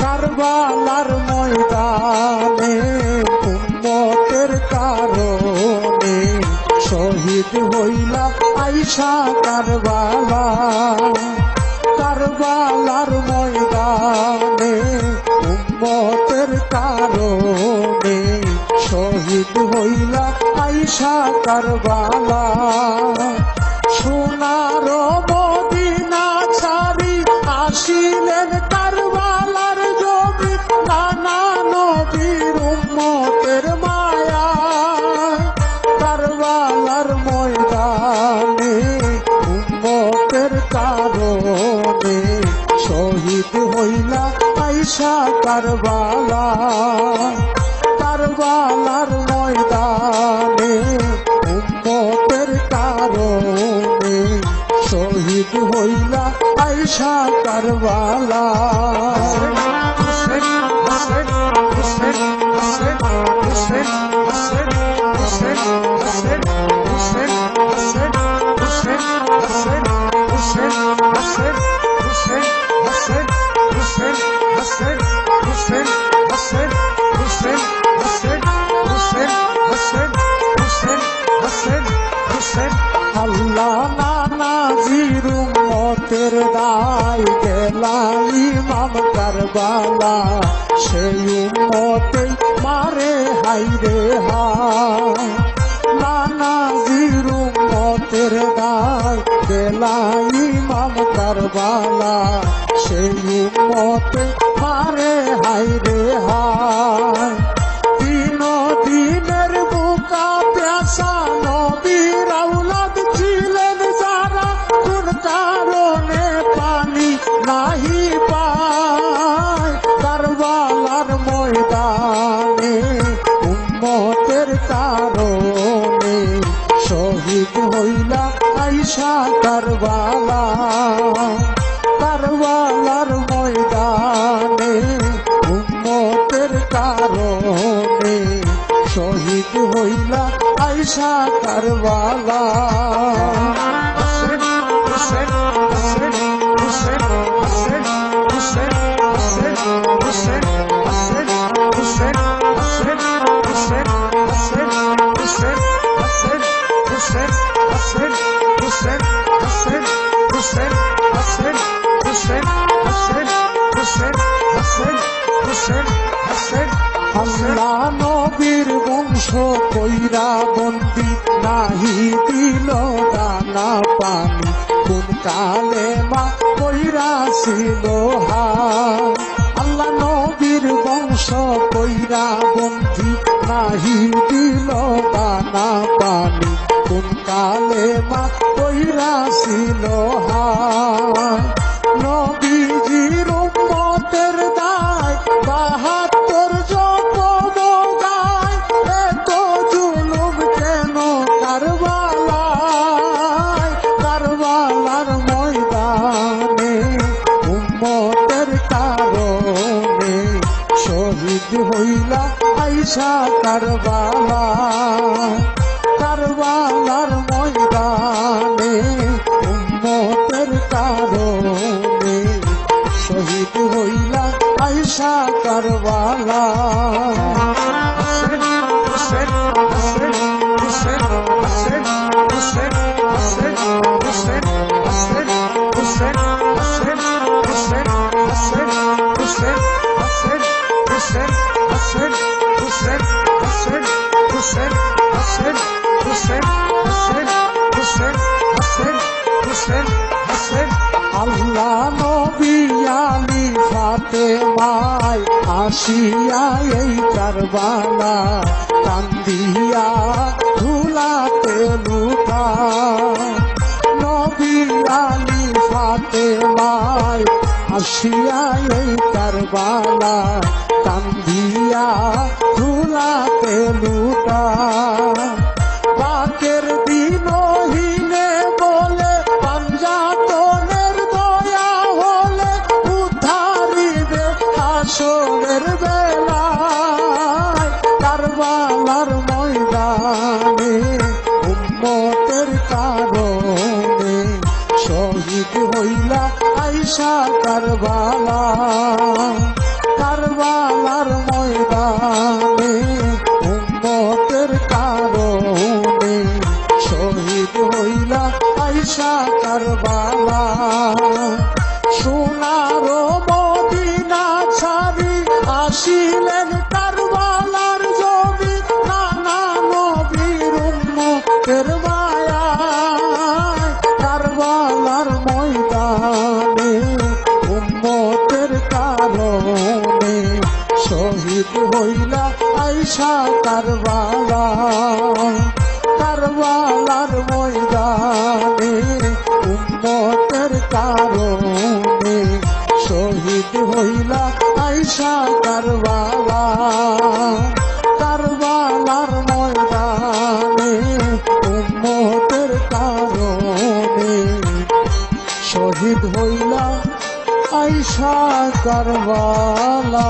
কারবালার ময়দানে উম্মতের কারণে শহীদ হইলা আইসা কারবালা। কারবালার ময়দানে উম্মতের কারণে শহীদ হইলা আইসা কারবালা। সোনার মদিনা ছাড়ি আসিলেন কারবালার জমি, নানা নবীর উম্মতের মায়া। কারবালার ময়দানে উম্মতের কারণে শহীদ হইলা আইসা কারবালা। কারবালার ময়দানে উম্মতের কারণে শহীদ হইলা আইসা কারবালা। আল্লাহ নানাজির উম্মতের দায় গেলা ইমাম কারবালা। সেই উম্মতে মারে হাইরে হায়। নানাজির উম্মতের দায় গেলা ইমাম কারবালা। সেই উম্মতে মারে হাইরে হায়। দিন দিনের বুকা প্যাসা নবীর আওলাদ ছিলেন যারা, কোন কারণে পানি নাহি পায়। কারবালার ময়দানে উম্মতের কারণে শহীদ হইলা আইসা কারবালা। কারবালার ময়দানে উম্মতের কারণে শহীদ হইলা আইসা কারবালা। আল্লাহ নবীর বংশ কইরা বন্দি নাহি দিল দানা পানি, কোন কালে মা কইরা ছিল হা। আল্লাহ নবীর বংশ কইরা বন্দি নাহি দিল দানা পানি, কোন কালে মা কইরা ছিল হা। নবীজির উম্মতের দায় ৭২ জপন গায়, এত জুলুম কেন কারবালায়। কারবালার ময়দানে উম্মতের কারণে শহীদ হইলা আইসা কারবালা। কারবালার ময়দানে উম্মতের কারণে শহীদ হইলা আইসা কারবালা। আল্লাহ নবী আলী ফাতেমায় আসিয়া এই কারবালা, কান্দিয়া ধুলাতে লুটা। নবী আলী ফাতেমায় আসিয়া এই কারবালা, কান্দিয়া ধুলাতে লুটা। পাকের দিনহীনে বলে পাঞ্জাতনের দয়া হলে উদ্ধারিবে হাসরের বেলায়। কারবালা কারবালার ময়দানে উম্মতের কারণে শহীদ হইলা আইসা কারবালা কারবালার ময়দানে উম্মতের কারণে শহীদ হইলা আইসা কারবালা সোনার মদিনা ছাড়ি আসিলেন কারবালার জমি নানা নবীর উম্মতের মায়ায় কারবালার ময়দানে উম্মতের কারণে শহীদ হইলা আইসা কারবালা কারবালার ময়দানে উম্মতের কারণে শহীদ হইলা আইসা কারবালা কারবালার ময়দানে উম্মতের কারণে শহীদ হইলা আইসা কারবালা।